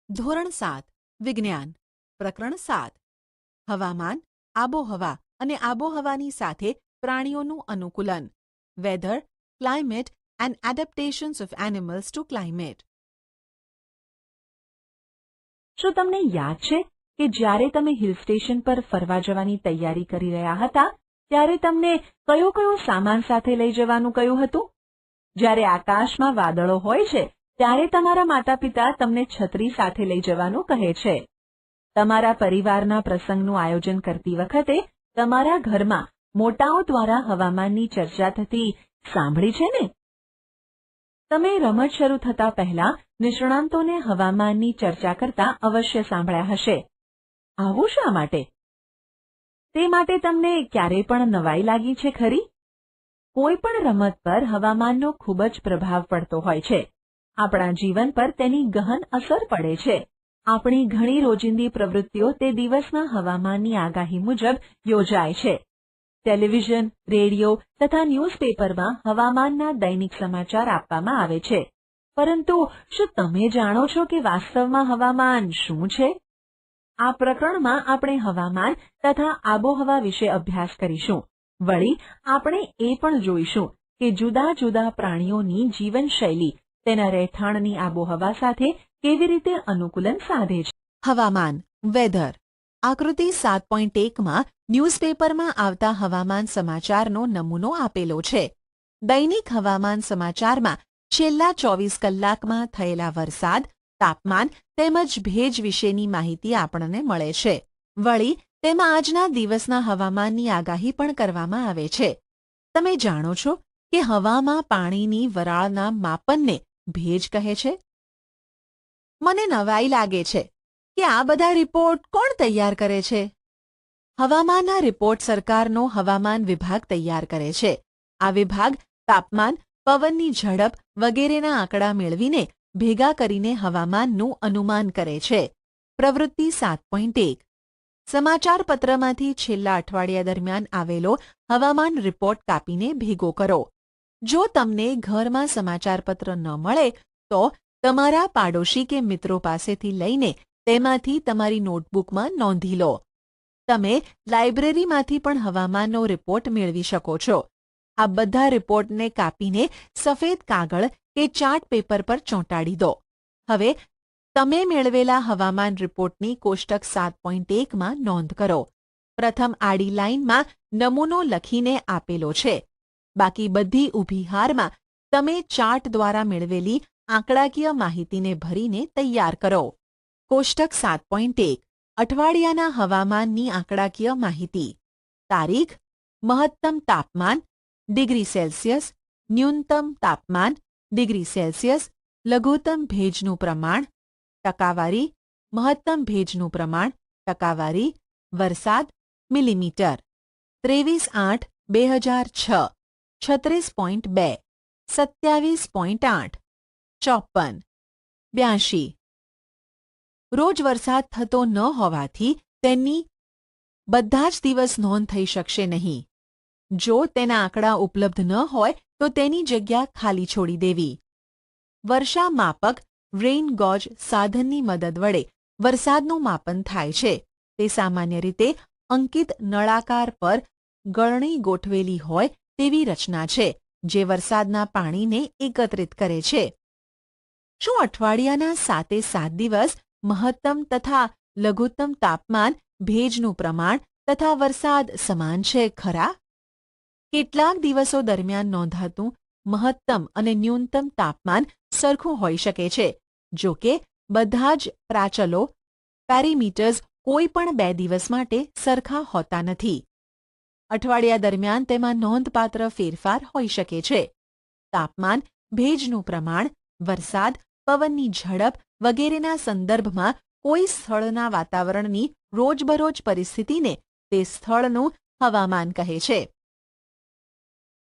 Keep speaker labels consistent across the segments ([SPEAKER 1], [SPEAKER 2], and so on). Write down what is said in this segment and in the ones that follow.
[SPEAKER 1] ધોરણ 7 વિજ્ઞાન પ્રકરણ 7 હવામાન આબોહવા અને આબોહવાની સાથે પ્રાણીઓનું અનુકૂલન weather climate and adaptations of animals to climate.
[SPEAKER 2] શું તમને યાદ છે કે જ્યારે તમે હિલ સ્ટેશન પર ફરવા જવાની તૈયારી કરી રહ્યા હતા ત્યારે તમને કયો સામાન સાથે લઈ જવાનું કહ્યું હતું? જ્યારે આકાશમાં વાદળો હોય છે ત્યારે તમારા માતા-પિતા તમને છત્રી સાથે લઈ જવાનું કહે છે. તમારા પરિવારના પ્રસંગનું આયોજન કરતી વખતે તમારા ઘરમાં મોટાઓ દ્વારા હવામાનની ચર્ચા થતી સાંભળી છે ને? તમે રમત શરૂ થતા પહેલા નિષ્ણાંતોને હવામાનની ચર્ચા કરતા અવશ્ય સાંભળ્યા હશે. આવું શા માટે? તે માટે તમને ક્યારેય પણ નવાઈ લાગી છે ખરી? કોઈ પણ રમત પર હવામાનનો ખૂબ જ પ્રભાવ પડતો હોય છે. આપણા જીવન પર તેની ગહન અસર પડે છે. આપણી ઘણી રોજિંદી પ્રવૃત્તિઓ તે દિવસના હવામાનની આગાહી મુજબ યોજાય છે. ટેલિવિઝન, રેડિયો તથા ન્યૂઝપેપરમાં હવામાનના દૈનિક સમાચાર આપવામાં આવે છે. પરંતુ શું તમે જાણો છો કે વાસ્તવમાં હવામાન શું છે? આ પ્રકરણમાં આપણે હવામાન તથા આબોહવા વિશે અભ્યાસ કરીશું. વળી આપણે એ પણ જોઈશું કે જુદા જુદા પ્રાણીઓની જીવનશૈલી તેના રહેઠાણની આબોહવા સાથે કેવી રીતે અનુકૂલન સાધે છે.
[SPEAKER 1] હવામાન વેધર આકૃતિ 7.1માં ન્યૂઝપેપરમાં આવતા હવામાન સમાચારનો નમૂનો આપેલો છે. દૈનિક હવામાન સમાચારમાં છેલ્લા 24 કલાકમાં થયેલા વરસાદ, તાપમાન તેમજ ભેજ વિશેની માહિતી આપણને મળે છે. વળી તેમાં આજના દિવસના હવામાનની આગાહી પણ કરવામાં આવે છે. તમે જાણો છો કે હવામાં પાણીની વરાળના માપનને ભેજ કહે છે? મને નવાઈ લાગે છે કે આ બધા રિપોર્ટ કોણ તૈયાર કરે છે? હવામાનના રિપોર્ટ સરકારનો હવામાન વિભાગ તૈયાર કરે છે. આ વિભાગ તાપમાન, પવનની ઝડપ વગેરેના આંકડા મેળવીને ભેગા કરીને હવામાનનું અનુમાન કરે છે. પ્રવૃત્તિ 7.1 સમાચાર પત્રમાંથી છેલ્લા અઠવાડિયા દરમિયાન આવેલો હવામાન રિપોર્ટ કાપીને ભેગો કરો. જો તમને ઘરમાં સમાચારપત્ર ન મળે તો તમારા પાડોશી કે મિત્રો પાસેથી લઈને તેમાંથી તમારી નોટબુકમાં નોંધી લો. તમે લાઇબ્રેરીમાંથી પણ હવામાનનો રિપોર્ટ મેળવી શકો છો. આ બધા રિપોર્ટને કાપીને સફેદ કાગળ કે ચાર્ટ પેપર પર ચોંટાડી દો. હવે તમે મેળવેલા હવામાન રિપોર્ટની કોષ્ટક 7.1માં નોંધ કરો. પ્રથમ આડી લાઇનમાં નમૂનો લખીને આપેલો છે. બાકી બધી ઊભી હારમાં તમે ચાર્ટ દ્વારા મેળવેલી આંકડાકીય માહિતીને ભરીને તૈયાર કરો. કોષ્ટક 7.1 અઠવાડિયાના હવામાનની આંકડાકીય માહિતી. તારીખ, મહત્તમ તાપમાન ડિગ્રી સેલ્સિયસ, ન્યૂનતમ તાપમાન ડિગ્રી સેલ્સિયસ, લઘુત્તમ ભેજનું પ્રમાણ, ટકાવારી, મહત્તમ ભેજનું પ્રમાણ, ટકાવારી, વરસાદ, મિલીમીટર. 23/8/2006 36.2 27.8 54 82 રોજ વરસાદ થતો ન હોવાથી તેની બધા જ દિવસ નોંધ થઈ શકશે નહીં. જો તેના આંકડા ઉપલબ્ધ ન હોય તો તેની જગ્યા ખાલી છોડી દેવી. વર્ષા માપક રેઇન ગોજ સાધનની મદદ વડે વરસાદનું માપન થાય છે. તે સામાન્ય રીતે અંકિત નળાકાર પર ગળણી ગોઠવેલી હોય તેવી રચના છે જે વરસાદના પાણીને એકત્રિત કરે છે. શું અઠવાડિયાના 7 દિવસ મહત્તમ તથા લઘુત્તમ તાપમાન, ભેજનું પ્રમાણ તથા વરસાદ સમાન છે ખરા? કેટલાક દિવસો દરમિયાન નોંધાતું મહત્તમ અને ન્યૂનતમ તાપમાન સરખું હોઈ શકે છે. જો કે બધા જ પ્રાચલો પેરીમીટર્સ કોઈ પણ 2 દિવસ માટે સરખા હોતા નથી. અઠવાડિયા દરમિયાન તેમાં નોંધપાત્ર ફેરફાર હોઈ શકે છે. તાપમાન, ભેજનું પ્રમાણ, વરસાદ, પવનની ઝડપ વગેરેના સંદર્ભમાં કોઈ સ્થળના વાતાવરણની રોજબરોજ પરિસ્થિતિને તે સ્થળનું હવામાન કહે છે.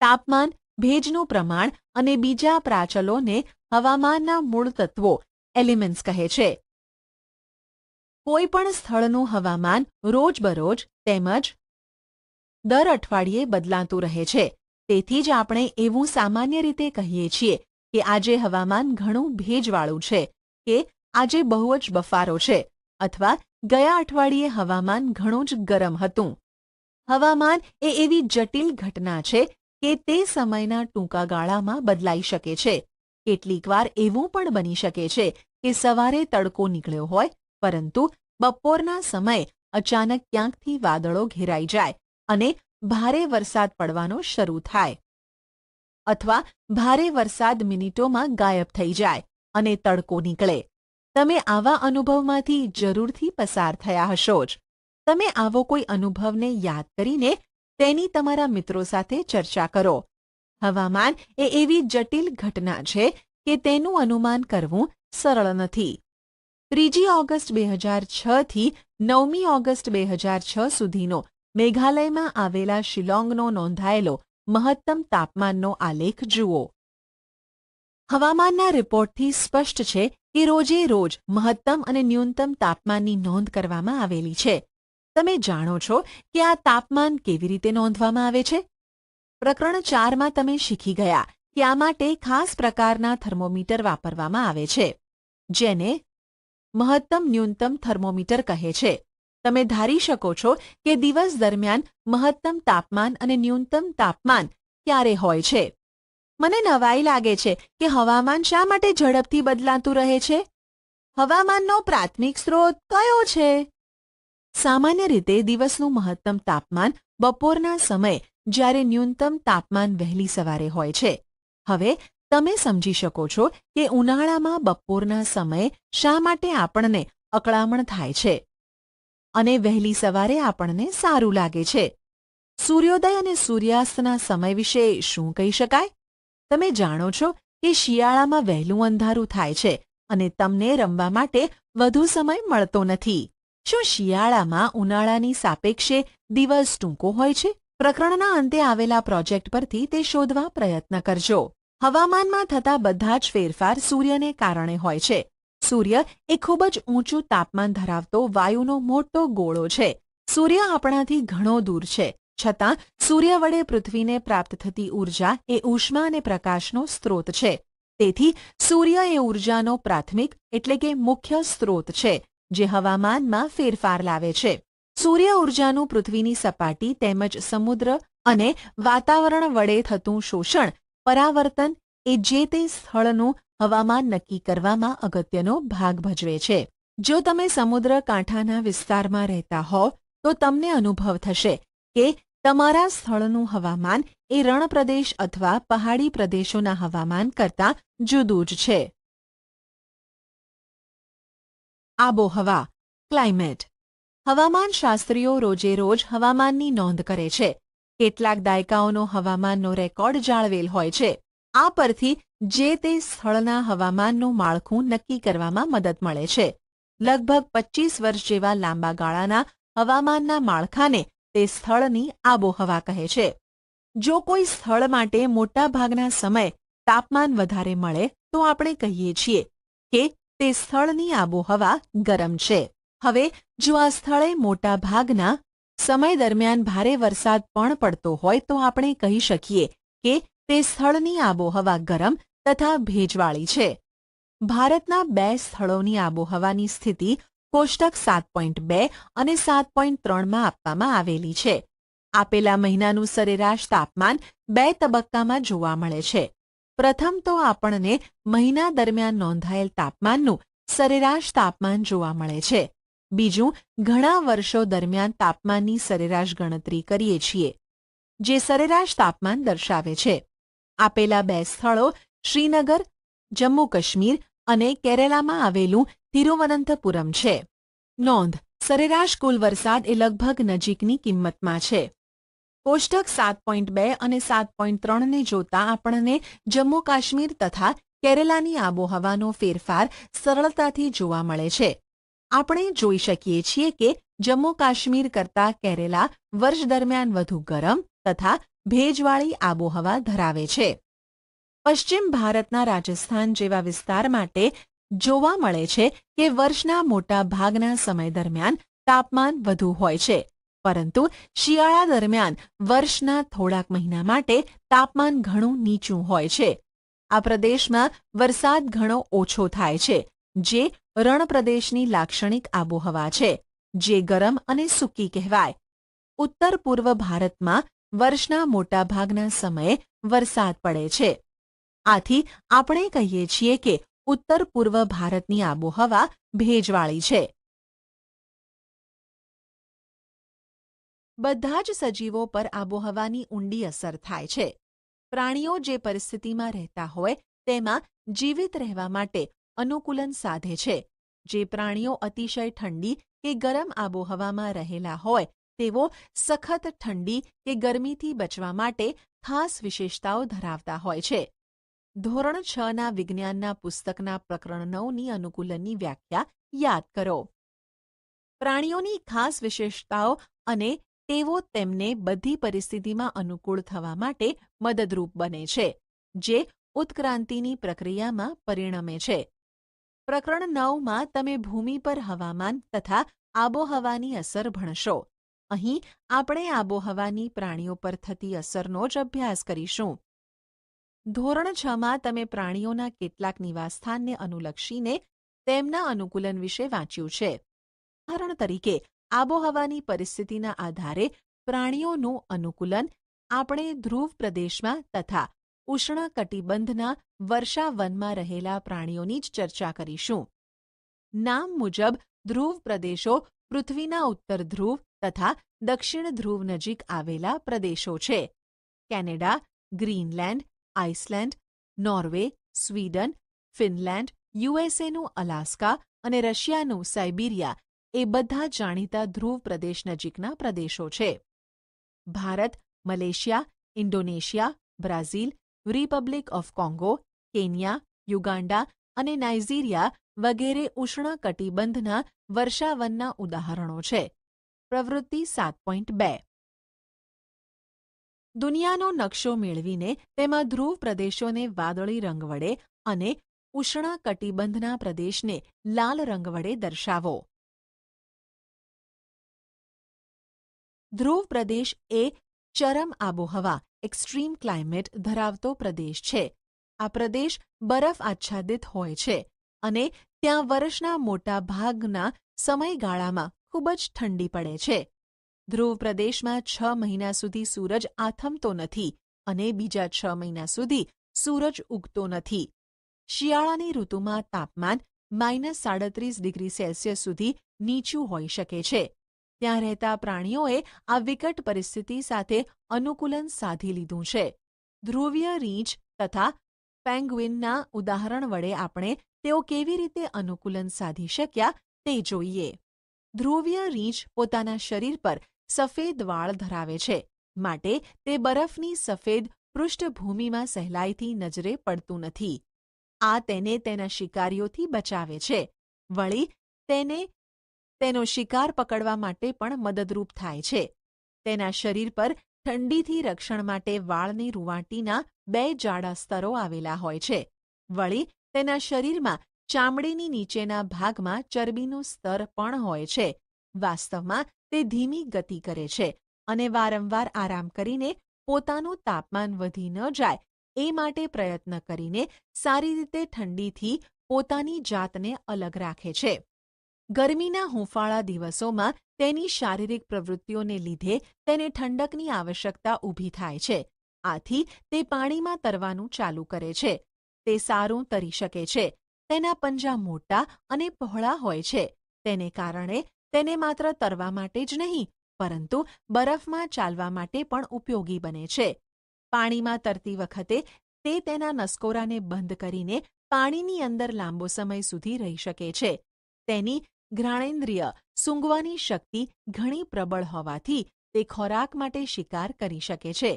[SPEAKER 1] તાપમાન, ભેજનું પ્રમાણ અને બીજા પ્રાચલોને હવામાનના મૂળ તત્વો એલિમેન્ટ્સ કહે છે. કોઈ પણ સ્થળનું હવામાન રોજબરોજ તેમજ દર અઠવાડિયે બદલાતું રહે છે. તેથી જ આપણે એવું સામાન્ય રીતે કહીએ છીએ કે આજે હવામાન ઘણું ભેજવાળું છે કે આજે બહુ જ બફારો છે, અથવા ગયા અઠવાડિયે હવામાન ઘણું જ ગરમ હતું. હવામાન એ એવી જટિલ ઘટના છે કે તે સમયના ટૂંકા ગાળામાં બદલાઈ શકે છે. કેટલીકવાર એવું પણ બની શકે છે કે સવારે તડકો નીકળ્યો હોય, પરંતુ બપોરના સમયે અચાનક ક્યાંકથી વાદળો ઘેરાઈ જાય અને ભારે વરસાદ પડવાનો શરૂ થાય. અથવા ભારે વરસાદ મિનિટોમાં ગાયબ થઈ જાય અને તડકો નીકળે. તમે આવા અનુભવમાંથી જરૂરથી પસાર થયા હશો જ. તમે આવો કોઈ અનુભવને યાદ કરીને તેની તમારા મિત્રો સાથે ચર્ચા કરો. હવામાન એ એવી જટિલ ઘટના છે કે તેનું અનુમાન કરવું સરળ નથી. 3 ઓગસ્ટ 2006 થી 9 ઓગસ્ટ 2006 સુધીનો મેઘાલયમાં આવેલા શિલોંગનો નોંધાયેલો મહત્તમ તાપમાનનો આલેખ જુઓ. હવામાનના રિપોર્ટથી સ્પષ્ટ છે કે રોજે રોજ મહત્તમ અને ન્યૂનતમ તાપમાનની નોંધ કરવામાં આવેલી છે. તમે જાણો છો કે આ તાપમાન કેવી રીતે નોંધવામાં આવે છે? પ્રકરણ 4માં તમે શીખી ગયા કે આ માટે ખાસ પ્રકારના થર્મોમીટર વાપરવામાં આવે છે, જેને મહત્તમ ન્યૂનતમ થર્મોમીટર કહે છે. તમે ધારી શકો છો કે દિવસ દરમિયાન મહત્તમ તાપમાન અને ન્યૂનતમ તાપમાન ક્યારે હોય છે. મને નવાઈ લાગે છે કે હવામાન શા માટે ઝડપથી બદલાતું રહે છે? હવામાનનો પ્રાથમિક સ્ત્રોત કયો છે? સામાન્ય રીતે દિવસનું મહત્તમ તાપમાન બપોરના સમયે, જ્યારે ન્યૂનતમ તાપમાન વહેલી સવારે હોય છે. હવે તમે સમજી શકો છો કે ઉનાળામાં બપોરના સમયે શા માટે આપણને અકળામણ થાય છે અને વહેલી સવારે આપણને સારું લાગે છે. સૂર્યોદય અને સૂર્યાસ્તના સમય વિશે શું કહી શકાય? તમે જાણો છો કે શિયાળામાં વહેલું અંધારું થાય છે અને તમને રમવા માટે વધુ સમય મળતો નથી. શું શિયાળામાં ઉનાળાની સાપેક્ષે દિવસ ટૂંકો હોય છે? પ્રકરણના અંતે આવેલા પ્રોજેક્ટ પરથી તે શોધવા પ્રયત્ન કરજો. હવામાનમાં થતા બધા જ ફેરફાર સૂર્યને કારણે હોય છે. સૂર્ય એ ખૂબ જ ઊંચું તાપમાન ધરાવતો વાયુનો મોટો ગોળો છે. સૂર્ય આપણાથી ઘણો દૂર છે, છતાં સૂર્ય વડે પૃથ્વીને પ્રાપ્ત થતી ઊર્જા એ ઉષ્મા અને પ્રકાશનો સ્ત્રોત છે. તેથી સૂર્ય એ ઊર્જાનો પ્રાથમિક એટલે કે મુખ્ય સ્ત્રોત છે, જે હવામાનમાં ફેરફાર લાવે છે. સૂર્ય ઊર્જાનું પૃથ્વીની સપાટી તેમજ સમુદ્ર અને વાતાવરણ વડે થતું શોષણ, પરાવર્તન એ જે તે સ્થળનું હવામાન નક્કી કરવામાં અગત્યનો ભાગ ભજવે છે. જો તમે સમુદ્ર કાંઠાના વિસ્તારમાં રહેતા હોવ તો તમને અનુભવ થશે કે તમારા સ્થળનું હવામાન એ રણપ્રદેશ અથવા પહાડી પ્રદેશોના હવામાન કરતાં જુદું જ છે. આબોહવા, ક્લાઇમેટ. હવામાનશાસ્ત્રીઓ રોજે રોજ હવામાનની નોંધ કરે છે. કેટલાક દાયકાઓનો હવામાનનો રેકોર્ડ જાળવેલ હોય છે. આ પરથી જે તે સ્થળના હવામાનનું માળખું નક્કી કરવામાં મદદ મળે છે. લગભગ 25 વર્ષ જેવા લાંબા ગાળાના હવામાનના માળખાને તે સ્થળની આબોહવા કહે છે. જો કોઈ સ્થળ માટે મોટાભાગના સમય તાપમાન વધારે મળે તો આપણે કહીએ છીએ કે તે સ્થળની આબોહવા ગરમ છે. હવે જો આ સ્થળે મોટાભાગના સમય દરમિયાન ભારે વરસાદ પણ પડતો હોય તો આપણે કહી શકીએ કે તે સ્થળની આબોહવા ગરમ તથા ભેજવાળી છે. ભારતના 2 સ્થળોની આબોહવાની સ્થિતિ કોષ્ટક 7.2 અને 7.3માં આપવામાં આવેલી છે. આપેલા મહિનાનું સરેરાશ તાપમાન 2 તબક્કામાં જોવા મળે છે. પ્રથમ તો આપણને મહિના દરમિયાન નોંધાયેલ તાપમાનનું સરેરાશ તાપમાન જોવા મળે છે. બીજું, ઘણા વર્ષો દરમિયાન તાપમાનની સરેરાશ ગણતરી કરીએ છીએ, જે સરેરાશ તાપમાન દર્શાવે છે. આપેલા 2 સ્થળો શ્રીનગર, જમ્મુ કાશ્મીર અને કેરેલામાં આવેલું તિરુવનંતપુરમ છે. નોંધ: સરેરાશ કુલ વરસાદ એ લગભગ નજીકની કિંમતમાં છે. કોષ્ટક 7.2 અને 7.3ને જોતા આપણને જમ્મુ કાશ્મીર તથા કેરેલાની આબોહવાનો ફેરફાર સરળતાથી જોવા મળે છે. આપણે જોઈ શકીએ છીએ કે જમ્મુ કાશ્મીર કરતાં કેરેલા વર્ષ દરમિયાન વધુ ગરમ તથા ભેજવાળી આબોહવા ધરાવે છે. પશ્ચિમ ભારતના રાજસ્થાન જેવા વિસ્તાર માટે જોવા મળે છે કે વર્ષના મોટા ભાગના સમય દરમિયાન તાપમાન વધુ હોય છે, પરંતુ શિયાળા દરમિયાન વર્ષના થોડાક મહિના માટે તાપમાન ઘણું નીચું હોય છે. આ પ્રદેશમાં વરસાદ ઘણો ઓછો થાય છે, જે રણપ્રદેશની લાક્ષણિક આબોહવા છે, જે ગરમ અને સૂકી કહેવાય. ઉત્તર પૂર્વ ભારતમાં વર્ષના મોટાભાગના સમયે વરસાદ પડે છે. આથી આપણે કહીએ છીએ કે ઉત્તર પૂર્વ ભારતની આબોહવા ભેજવાળી છે. બધા જ સજીવો પર આબોહવાની ઊંડી અસર થાય છે. પ્રાણીઓ જે પરિસ્થિતિમાં રહેતા હોય તેમાં જીવિત રહેવા માટે અનુકૂલન સાધે છે. જે પ્રાણીઓ અતિશય ઠંડી કે ગરમ આબોહવામાં રહેલા હોય તેઓ સખત ઠંડી કે ગરમીથી બચવા માટે ખાસ વિશેષતાઓ ધરાવતા હોય છે. ધોરણ 6ના વિજ્ઞાનના પુસ્તકના પ્રકરણ 9ની અનુકૂલનની વ્યાખ્યા યાદ કરો. પ્રાણીઓની ખાસ વિશેષતાઓ અને તેઓ તેમને બધી પરિસ્થિતિમાં અનુકૂળ થવા માટે મદદરૂપ બને છે, જે ઉત્ક્રાંતિની પ્રક્રિયામાં પરિણમે છે. પ્રકરણ 9માં તમે ભૂમિ પર હવામાન તથા આબોહવાની અસર ભણશો. અહીં આપણે આબોહવાની પ્રાણીઓ પર થતી અસરનો જ અભ્યાસ કરીશું. ધોરણ 6માં તમે પ્રાણીઓના કેટલાક નિવાસસ્થાનને અનુલક્ષીને તેમના અનુકૂલન વિશે વાંચ્યું છે. ઉદાહરણ તરીકે, આબોહવાની પરિસ્થિતિના આધારે પ્રાણીઓનું અનુકૂલન આપણે ધ્રુવ પ્રદેશમાં તથા ઉષ્ણકટિબંધના વર્ષાવનમાં રહેલા પ્રાણીઓની જ ચર્ચા કરીશું. નામ મુજબ ધ્રુવ પ્રદેશો પૃથ્વીના ઉત્તર ધ્રુવ તથા દક્ષિણ ધ્રુવ નજીક આવેલા પ્રદેશો છે. Canada, Greenland, Iceland, Norway, Sweden, Finland, યુએસએનું અલાસ્કા અને રશિયાનું સાઇબિરિયા એ બધા જાણીતા ધ્રુવ પ્રદેશ નજીકના પ્રદેશો છે. Bharat, Malaysia, Indonesia, Brazil, Republic of Congo, Kenya, Uganda અને નાઇજીરિયા વગેરે ઉષ્ણકટિબંધના વર્ષાવનના ઉદાહરણો છે. પ્રવૃત્તિ 7.2 દુનિયાનો નકશો મેળવીને તેમાં ધ્રુવ પ્રદેશોને વાદળી રંગ વડે અને ઉષ્ણકટિબંધના પ્રદેશને લાલ રંગ વડે દર્શાવો. ધ્રુવ પ્રદેશ એ ચરમ આબોહવા એક્સ્ટ્રીમ ક્લાઇમેટ ધરાવતો પ્રદેશ છે. આ પ્રદેશ બરફ આચ્છાદિત હોય છે અને ત્યાં વર્ષના મોટા ભાગના સમયગાળામાં ખૂબ જ ઠંડી પડે છે. ધ્રુવ પ્રદેશમાં 6 મહિના સુધી સૂરજ આથમતો નથી અને બીજા 6 મહિના સુધી સૂરજ ઉગતો નથી. શિયાળાની ઋતુમાં તાપમાન -37°C સુધી નીચું હોઈ શકે છે. ત્યાં રહેતા પ્રાણીઓએ આ વિકટ પરિસ્થિતિ સાથે અનુકૂલન સાધી લીધું છે. ધ્રુવીય રીંછ તથા પેંગ્વિનના ઉદાહરણ વડે આપણે તેઓ કેવી રીતે અનુકૂલન સાધી શક્યા તે જોઈએ. ધ્રુવીય રીંછ પોતાના શરીર પર સફેદ વાળ ધરાવે છે, માટે તે બરફની સફેદ પૃષ્ઠભૂમિમાં સહેલાઈથી નજરે પડતું નથી. આ તેને તેના શિકારીઓથી બચાવે છે. વળી તેને તેનો શિકાર પકડવા માટે પણ મદદરૂપ થાય છે. તેના શરીર પર ઠંડીથી રક્ષણ માટે વાળની રૂંવાટીના 2 જાડા સ્તરો આવેલા હોય છે. વળી તેના શરીરમાં ચામડીની નીચેના ભાગમાં ચરબીનું સ્તર પણ હોય છે. વાસ્તવમાં તે ધીમી ગતિ કરે છે અને વારંવાર આરામ કરીને પોતાનું તાપમાન વધી ન જાય એ માટે પ્રયત્ન કરીને સારી રીતે ઠંડીથી પોતાની જાતને અલગ રાખે છે. ગરમીના હૂંફાળા દિવસોમાં તેની શારીરિક પ્રવૃત્તિઓને લીધે તેને ઠંડકની આવશ્યકતા ઊભી થાય છે. આથી તે પાણીમાં તરવાનું ચાલુ કરે છે. તે સારું તરી શકે છે. તેના પંજા મોટા અને પહોળા હોય છે. તેને કારણે તેને માત્ર તરવા માટે જ નહીં, પરંતુ બરફમાં ચાલવા માટે પણ ઉપયોગી બને છે. પાણીમાં તરતી વખતે તે તેના નસકોરાને બંધ કરીને પાણીની અંદર લાંબો સમય સુધી રહી શકે છે. તેની ઘ્રાણેન્દ્રિય સૂંઘવાની શક્તિ ઘણી પ્રબળ હોવાથી તે ખોરાક માટે શિકાર કરી શકે છે.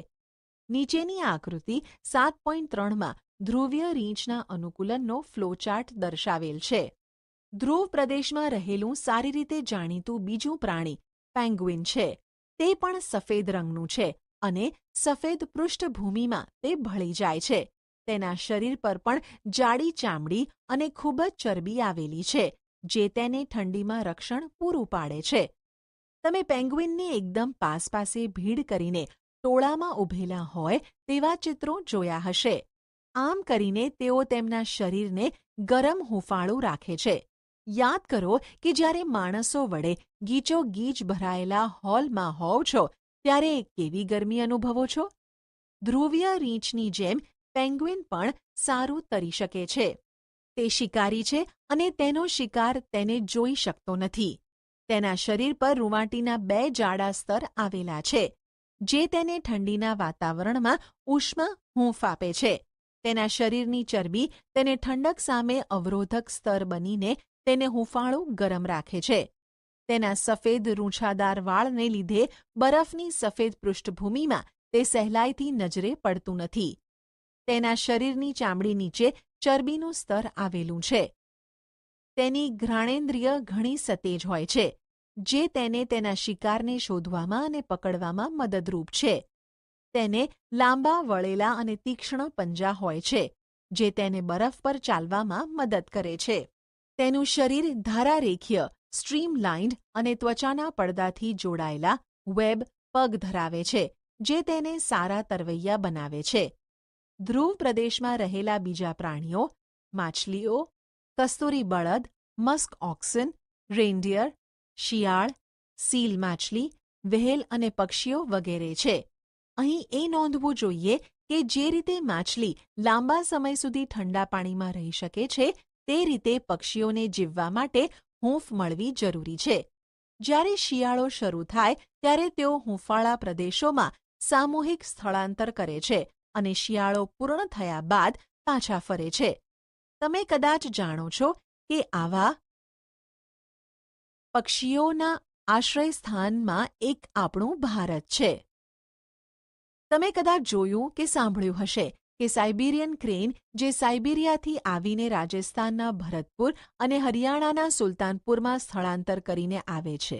[SPEAKER 1] નીચેની આકૃતિ 7.3માં ધ્રુવીય રીંછના અનુકૂલનનો ફ્લોચાર્ટ દર્શાવેલ છે. ધ્રુવ પ્રદેશમાં રહેલું સારી રીતે જાણીતું બીજું પ્રાણી પેંગ્વિન છે. તે પણ સફેદ રંગનું છે અને સફેદ પૃષ્ઠભૂમિમાં તે ભળી જાય છે. તેના શરીર પર પણ જાડી ચામડી અને ખૂબ જ ચરબી આવેલી છે, જે તેને ઠંડીમાં રક્ષણ પૂરું પાડે છે. તમે પેંગ્વિનને એકદમ પાસે ભીડ કરીને ટોળામાં ઊભેલા હોય તેવા ચિત્રો જોયા હશે. આમ કરીને તેઓ તેમના શરીરને ગરમ હૂંફાળું રાખે છે. યાદ કરો કે જ્યારે માણસો વડે ગીચોગીચ ભરાયેલા હોલમાં હોવ છો ત્યારે કેવી ગરમી અનુભવો છો? ધ્રુવીય રીંછની જેમ પેંગ્વિન પણ સારું તરી શકે છે. તે શિકારી છે અને તેનો શિકાર તેને જોઈ શકતો નથી. તેના શરીર પર રૂંવાટીના 2 જાડા સ્તર આવેલા છે, જે તેને ઠંડીના વાતાવરણમાં ઉષ્મા હૂંફ આપે છે. તેના શરીરની ચરબી તેને ઠંડક સામે અવરોધક સ્તર બનીને તેને હૂંફાળું ગરમ રાખે છે. તેના સફેદ રૂંછાદાર વાળને લીધે બરફની સફેદ પૃષ્ઠભૂમિમાં તે સહેલાઈથી નજરે પડતું નથી. તેના શરીરની ચામડી નીચે ચરબીનું સ્તર આવેલું છે. તેની ઘ્રાણેન્દ્રિય ઘણી સતેજ હોય છે, જે તેને તેના શિકારને શોધવામાં અને પકડવામાં મદદરૂપ છે. તેને લાંબા વળેલા અને તીક્ષ્ણ પંજા હોય છે, જે તેને બરફ પર ચાલવામાં મદદ કરે છે. તેનું શરીર ધારારેખીય, સ્ટ્રીમલાઇન્ડ અને ત્વચાના પડદાથી જોડાયેલા વેબ પગ ધરાવે છે, જે તેને સારા તરવૈયા બનાવે છે. ધ્રુવ પ્રદેશમાં રહેલા બીજા પ્રાણીઓ, માછલીઓ, કસ્તુરી બળદ, મસ્ક ઓક્સન, રેન્ડિયર, શિયાળ, સીલ માછલી, વ્હેલ અને પક્ષીઓ વગેરે છે. અહીં એ નોંધવું જોઈએ કે જે રીતે માછલી લાંબા સમય સુધી ઠંડા પાણીમાં રહી શકે છે, તે રીતે પક્ષીઓને જીવવા માટે હૂંફ મળવી જરૂરી છે. જ્યારે શિયાળો શરૂ થાય ત્યારે તેઓ હૂંફાળા પ્રદેશોમાં સામૂહિક સ્થળાંતર કરે છે અને શિયાળો પૂર્ણ થયા બાદ પાછા ફરે છે. તમે કદાચ જાણો છો કે આવા પક્ષીઓના આશ્રયસ્થાનમાં એક આપણું ભારત છે. તમે કદાચ જોયું કે સાંભળ્યું હશે કે સાઇબિરિયન ક્રેન, જે સાઇબિરિયાથી આવીને રાજસ્થાનના ભરતપુર અને હરિયાણાના સુલતાનપુરમાં સ્થળાંતર કરીને આવે છે.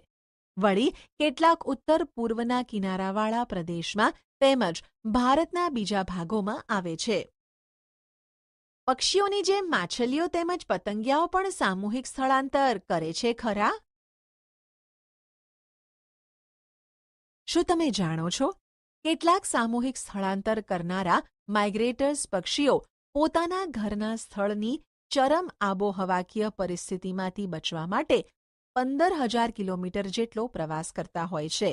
[SPEAKER 1] વળી કેટલાક ઉત્તર પૂર્વના કિનારાવાળા પ્રદેશમાં તેમજ ભારતના બીજા ભાગોમાં આવે છે. પક્ષીઓની જેમ માછલીઓ તેમજ પતંગિયાઓ પણ સામૂહિક સ્થળાંતર કરે છે ખરા? શું તમે જાણો છો? કેટલાક સામૂહિક સ્થળાંતર કરનારા માઇગ્રેટર્સ પક્ષીઓ પોતાના ઘરના સ્થળની ચરમ આબોહવાકીય પરિસ્થિતિમાંથી બચવા માટે 15,000 કિલોમીટર જેટલો પ્રવાસ કરતા હોય છે.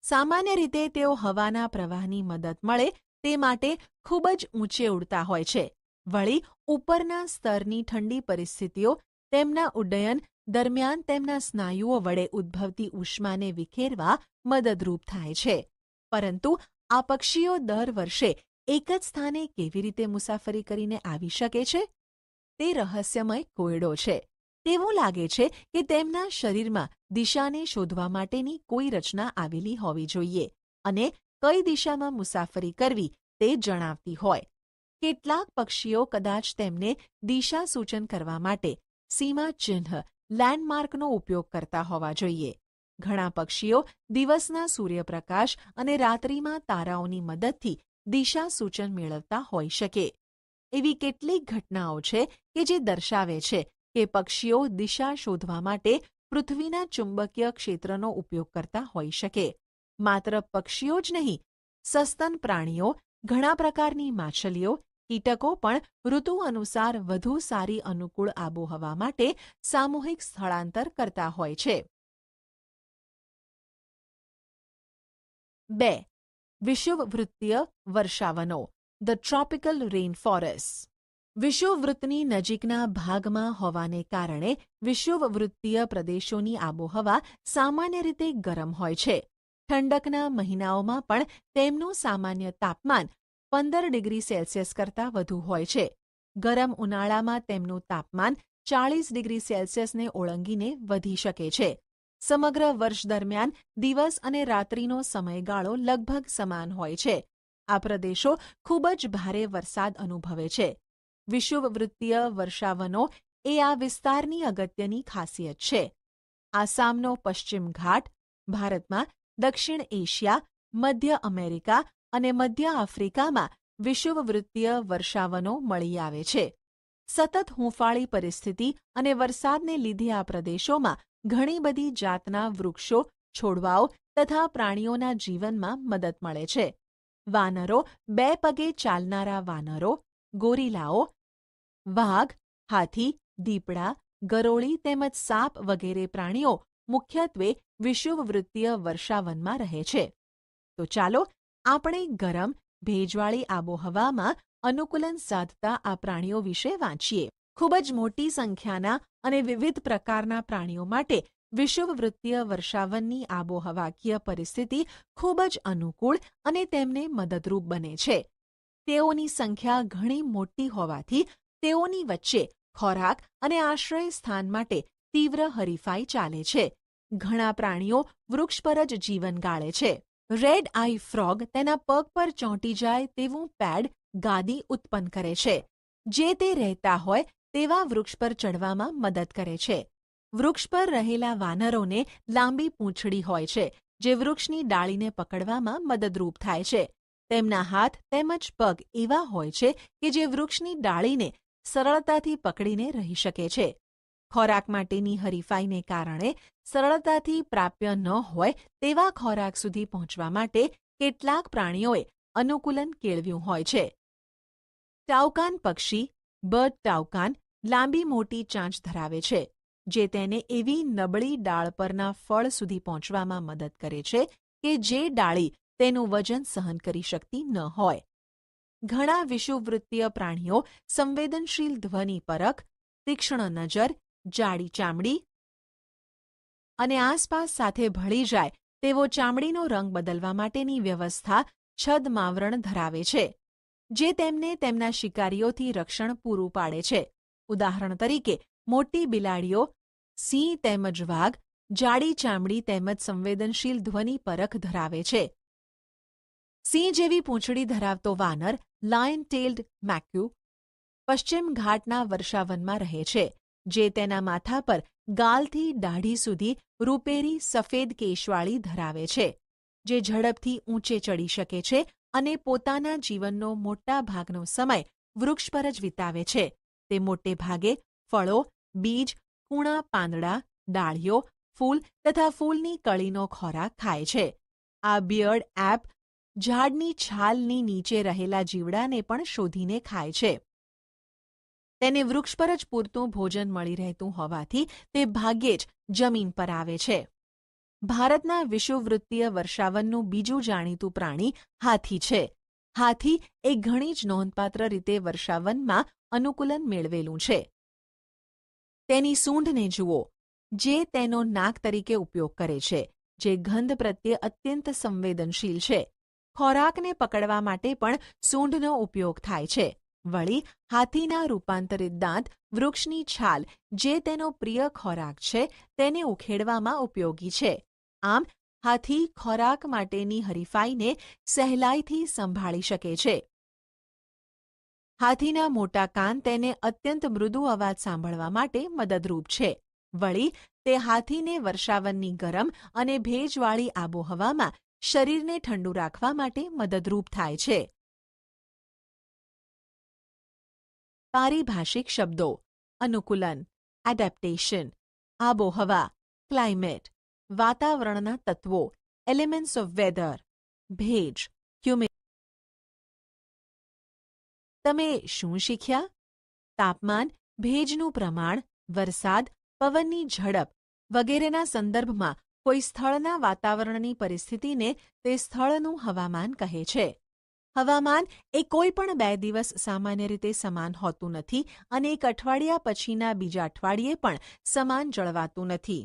[SPEAKER 1] સામાન્ય રીતે તેઓ હવાના પ્રવાહની મદદ મળે તે માટે ખૂબ જ ઊંચે ઉડતા હોય છે. વળી ઉપરના સ્તરની ઠંડી પરિસ્થિતિઓ તેમના ઉડ્ડયન દરમિયાન તેમના સ્નાયુઓ વડે ઉદ્ભવતી ઉષ્માને વિખેરવા મદદરૂપ થાય છે. પરંતુ આ પક્ષીઓ દર વર્ષે એક જ સ્થાને કેવી રીતે મુસાફરી કરીને આવી શકે છે? તે રહસ્યમય કોયડો છે. તેવું લાગે છે કે તેમના શરીરમાં દિશાને શોધવા માટેની કોઈ રચના આવેલી હોવી જોઈએ અને કઈ દિશામાં મુસાફરી કરવી તે જણાવતી હોય. કેટલાક પક્ષીઓ કદાચ તેમને દિશા સૂચન કરવા માટે સીમાચિહ્ન લેન્ડમાર્કનો ઉપયોગ કરતા હોવા જોઈએ. ઘણા પક્ષીઓ દિવસના સૂર્યપ્રકાશ અને રાત્રિમાં તારાઓની મદદથી દિશા સૂચન મેળવતા હોઈ શકે. એવી કેટલીક ઘટનાઓ છે કે જે દર્શાવે છે કે પક્ષીઓ દિશા શોધવા માટે પૃથ્વીના ચુંબકીય ક્ષેત્રનો ઉપયોગ કરતા હોઈ શકે. માત્ર પક્ષીઓ જ નહીં, સસ્તન પ્રાણીઓ, ઘણા પ્રકારની માછલીઓ, કીટકો પણ ઋતુ અનુસાર વધુ સારી અનુકૂળ આબોહવા માટે સામૂહિક સ્થળાંતર કરતા હોય છે. 2. વિષુવવૃત્તીય વર્ષાવનો ધ ટ્રોપિકલ રેઇન ફોરેસ્ટ. વિષુવવૃત્તની નજીકના ભાગમાં હોવાને કારણે વિષુવવૃત્તીય પ્રદેશોની આબોહવા સામાન્ય રીતે ગરમ હોય છે. ઠંડકના મહિનાઓમાં પણ તેમનું સામાન્ય તાપમાન 15 ડિગ્રી સેલ્સિયસ કરતાં વધુ હોય છે. ગરમ ઉનાળામાં તેમનું તાપમાન 40 ડિગ્રી સેલ્સિયસને ઓળંગીને વધી શકે છે. સમગ્ર વર્ષ દરમિયાન દિવસ અને રાત્રિનો સમયગાળો લગભગ સમાન હોય છે. આ પ્રદેશો ખૂબ જ ભારે વરસાદ અનુભવે છે. વિષુવવૃત્તીય વર્ષાવનો એ આ વિસ્તારની અગત્યની ખાસિયત છે. આસામનો પશ્ચિમ ઘાટ, ભારતમાં દક્ષિણ એશિયા, મધ્ય અમેરિકા અને મધ્ય આફ્રિકામાં વિષુવવૃત્તીય વર્ષાવનો મળી આવે છે. સતત હૂંફાળી પરિસ્થિતિ અને વરસાદને લીધે આ પ્રદેશોમાં ઘણી બધી જાતના વૃક્ષો, છોડવાઓ તથા પ્રાણીઓના જીવનમાં મદદ મળે છે. વાનરો, 2 પગે ચાલનારા વાનરો, ગોરિલાઓ, વાઘ, હાથી, દીપડા, ગરોળી તેમજ સાપ વગેરે પ્રાણીઓ મુખ્યત્વે વિષુવવૃત્તીય વર્ષાવનમાં રહે છે. તો ચાલો આપણે ગરમ, ભેજવાળી આબોહવામાં અનુકૂલન સાધતા આ પ્રાણીઓ વિશે વાંચીએ. ખૂબ જ મોટી સંખ્યાના અને વિવિધ પ્રકારના પ્રાણીઓ માટે વિષુવવૃત્તીય વર્ષાવનની આબોહવાકીય પરિસ્થિતિ ખૂબ જ અનુકૂળ અને તેમને મદદરૂપ બને છે. તેઓની સંખ્યા ઘણી મોટી હોવાથી તેઓની વચ્ચે ખોરાક અને આશ્રય સ્થાન માટે તીવ્ર હરીફાઈ ચાલે છે. ઘણા પ્રાણીઓ વૃક્ષ પર જ જીવન ગાળે છે. રેડ આઈ ફ્રોગ તેના પગ પર ચોંટી જાય તેવું પેડ ગાદી ઉત્પન્ન કરે છે, જે તે રહેતા હોય તેવા વૃક્ષ પર ચડવામાં મદદ કરે છે. વૃક્ષ પર રહેલા વાનરોને લાંબી પૂંછડી હોય છે, જે વૃક્ષની ડાળીને પકડવામાં મદદરૂપ થાય છે. તેમના હાથ તેમજ પગ એવા હોય છે કે જે વૃક્ષની ડાળીને સરળતાથી પકડીને રહી શકે છે. ખોરાક માટેની હરીફાઈને કારણે સરળતાથી પ્રાપ્ય ન હોય તેવા ખોરાક સુધી પહોંચવા માટે કેટલાક પ્રાણીઓએ અનુકૂલન કેળવ્યું હોય છે. ટાઉકાન પક્ષી, બર્ડ ટાઉકાન, લાંબી મોટી ચાંચ ધરાવે છે, જે તેને એવી નબળી ડાળ પરના ફળ સુધી પહોંચવામાં મદદ કરે છે કે જે ડાળી તેનું વજન સહન કરી શકતી ન હોય. ઘણા વિષુવવૃત્તીય પ્રાણીઓ સંવેદનશીલ ધ્વનિ પરખ, તીક્ષ્ણ નજર, જાડી ચામડી અને આસપાસ સાથે ભળી જાય તેવો ચામડીનો રંગ બદલવા માટેની વ્યવસ્થા છદ્માવરણ ધરાવે છે, જે તેમને તેમના શિકારીઓથી રક્ષણ પૂરું પાડે છે. ઉદાહરણ તરીકે, મોટી બિલાડીઓ, સિંહ તેમજ વાઘ જાડી ચામડી તેમજ સંવેદનશીલ ધ્વનિ પરખ ધરાવે છે. સિંહ જેવી પૂંછડી ધરાવતો વાનર લાયન ટેલ્ડ મેક્યુ પશ્ચિમ ઘાટના વર્ષાવનમાં રહે છે, જે તેના માથા પર ગાલથી દાઢી સુધી રૂપેરી સફેદ કેશવાળી ધરાવે છે, જે ઝડપથી ઊંચે ચડી શકે છે અને પોતાના જીવનનો મોટા ભાગનો સમય વૃક્ષ પર જ વિતાવે છે. તે મોટે ભાગે ફળો, બીજ, કૂણા પાંદડા, ડાળીઓ, ફૂલ તથા ફૂલની કળીનો ખોરાક ખાય છે. આ બિયર્ડ એપ ઝાડની છાલની નીચે રહેલા જીવડાને પણ શોધીને ખાય છે. તેને વૃક્ષ પર જ પૂરતું ભોજન મળી રહેતું હોવાથી તે ભાગ્યે જ જમીન પર આવે છે. ભારતના વિષુવવૃત્તીય વર્ષાવનનું બીજું જાણીતું પ્રાણી હાથી છે. હાથી એ ઘણી જ નોંધપાત્ર રીતે વર્ષાવનમાં અનુકૂલન મેળવેલું છે. તેની સૂંઢને જુઓ, જે તેનો નાક તરીકે ઉપયોગ કરે છે, જે ગંધ પ્રત્યે અત્યંત સંવેદનશીલ છે. ખોરાકને પકડવા માટે પણ સૂંઢનો ઉપયોગ થાય છે. વળી હાથીના રૂપાંતરિત દાંત વૃક્ષની છાલ, જે તેનો પ્રિય ખોરાક છે, તેને ઉખેડવામાં ઉપયોગી છે. આમ હાથી ખોરાક માટેની હરીફાઈને સહેલાઈથી સંભાળી શકે છે. હાથીના મોટા કાન તેને અત્યંત મૃદુ અવાજ સાંભળવા માટે મદદરૂપ છે. વળી તે હાથીને વર્ષાવનની ગરમ અને ભેજવાળી આબોહવામાં શરીરને ઠંડુ રાખવા માટે મદદરૂપ થાય છે. પારિભાષિક શબ્દો: અનુકૂલન, એડેપ્ટેશન, આબોહવા, ક્લાઇમેટ, વાતાવરણના તત્વો, એલિમેન્ટ્સ ઓફ વેધર, ભેજ, હ્યુમિડિટી. તમે શું શીખ્યા? તાપમાન, ભેજનું પ્રમાણ, વરસાદ, પવનની ઝડપ વગેરેના સંદર્ભમાં કોઈ સ્થળના વાતાવરણની પરિસ્થિતિને તે સ્થળનું હવામાન કહે છે. હવામાન એ કોઈ પણ 2 દિવસ સામાન્ય રીતે સમાન હોતું નથી અને એક અઠવાડિયા પછીના બીજા અઠવાડિયે પણ સમાન જળવાતું નથી.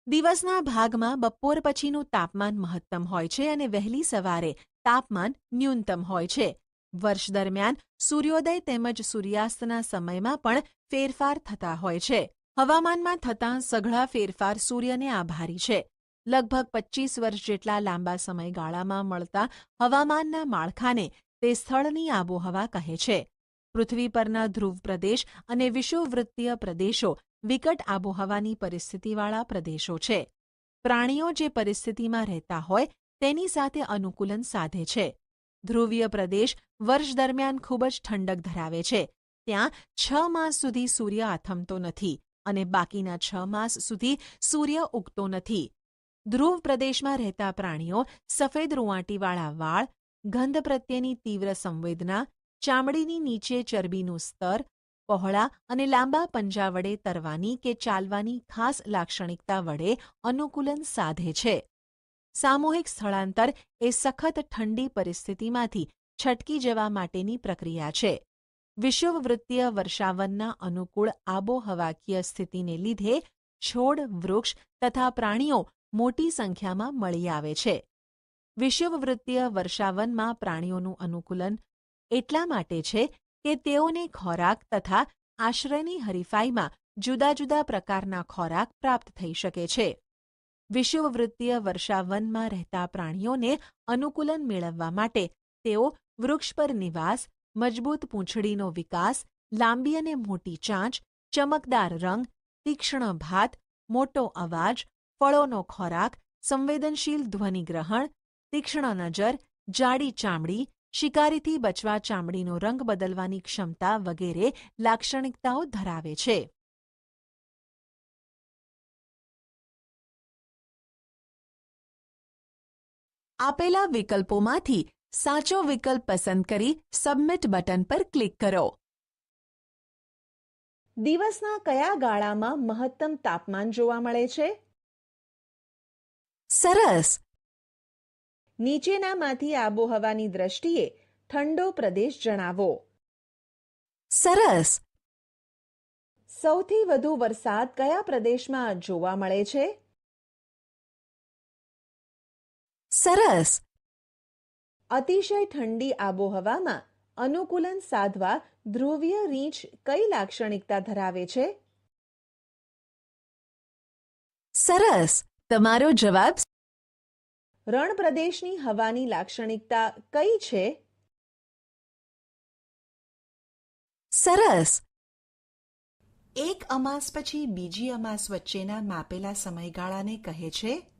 [SPEAKER 1] દિવસના ભાગમાં બપોર પછીનું તાપમાન મહત્તમ હોય છે અને વહેલી સવારે તાપમાન ન્યૂનતમ હોય છે. વર્ષ દરમિયાન સૂર્યોદય તેમજ સૂર્યાસ્તના સમયમાં પણ ફેરફાર થતા હોય છે. હવામાનમાં થતાં સઘળા ફેરફાર સૂર્યને આભારી છે. લગભગ 25 વર્ષ જેટલા લાંબા સમયગાળામાં મળતા હવામાનના માળખાને તે સ્થળની આબોહવા કહે છે. પૃથ્વી પરના ધ્રુવ પ્રદેશ અને વિષુવવૃત્તીય પ્રદેશો વિકટ આબોહવાની પરિસ્થિતિવાળા પ્રદેશો છે. પ્રાણીઓ જે પરિસ્થિતિમાં રહેતા હોય તેની સાથે અનુકૂલન સાધે છે. ધ્રુવીય પ્રદેશ વર્ષ દરમિયાન ખૂબ જ ઠંડક ધરાવે છે. ત્યાં 6 માસ સુધી સૂર્ય આથમતો નથી અને બાકીના 6 માસ સુધી સૂર્ય ઉગતો નથી. ધ્રુવ પ્રદેશમાં રહેતા પ્રાણીઓ સફેદ રૂંવાટીવાળા વાળ, ગંધ પ્રત્યેની તીવ્ર સંવેદના, ચામડીની નીચે ચરબીનું સ્તર, પહોળા અને લાંબા પંજા વડે તરવાની કે ચાલવાની ખાસ લાક્ષણિકતા વડે અનુકૂલન સાધે છે. સામૂહિક સ્થળાંતર એ સખત ઠંડી પરિસ્થિતિમાંથી છટકી જવા માટેની પ્રક્રિયા છે. વિષુવવૃત્તીય વર્ષાવનના અનુકૂળ આબોહવાકીય સ્થિતિને લીધે છોડ, વૃક્ષ તથા પ્રાણીઓ મોટી સંખ્યામાં મળી આવે છે. વિષુવવૃત્તીય વર્ષાવનમાં પ્રાણીઓનું અનુકૂલન એટલા માટે છે કે તેઓને ખોરાક તથા આશ્રયની હરીફાઈમાં જુદા જુદા પ્રકારના ખોરાક પ્રાપ્ત થઈ શકે છે. વિષુવવૃત્તીય વર્ષાવનમાં રહેતા પ્રાણીઓને અનુકૂલન મેળવવા માટે તેઓ વૃક્ષ પર નિવાસ, મજબૂત પૂંછડીનો વિકાસ, લાંબી અને મોટી ચાંચ, ચમકદાર રંગ, તીક્ષ્ણ ભાત, મોટો અવાજ, ફળોનો ખોરાક, સંવેદનશીલ ધ્વનિગ્રહણ, તીક્ષ્ણ નજર, જાડી ચામડી, શિકારીથી બચવા ચામડીનો રંગ બદલવાની ક્ષમતા વગેરે લાક્ષણિકતાઓ ધરાવે છે. આપેલા વિકલ્પોમાંથી સાચો વિકલ્પ પસંદ કરી સબમિટ બટન પર ક્લિક કરો. દિવસના કયા ગાળામાં મહત્તમ તાપમાન જોવા મળે છે? સરસ. નીચેનામાંથી આબોહવાની દ્રષ્ટિએ ઠંડો પ્રદેશ જણાવો. સરસ. સૌથી વધુ વરસાદ કયા પ્રદેશમાં જોવા મળે છે? સરસ. અતિશય ઠંડી આબોહવામાં અનુકૂલન સાધવા ધ્રુવીય રીંછ કઈ લાક્ષણિકતા ધરાવે છે? સરસ. તમારો જવાબ. રણ પ્રદેશની હવાની લાક્ષણિકતા કઈ છે? સરસ. એક અમાસ પછી બીજી અમાસ વચ્ચેના માપેલા સમયગાળાને કહે છે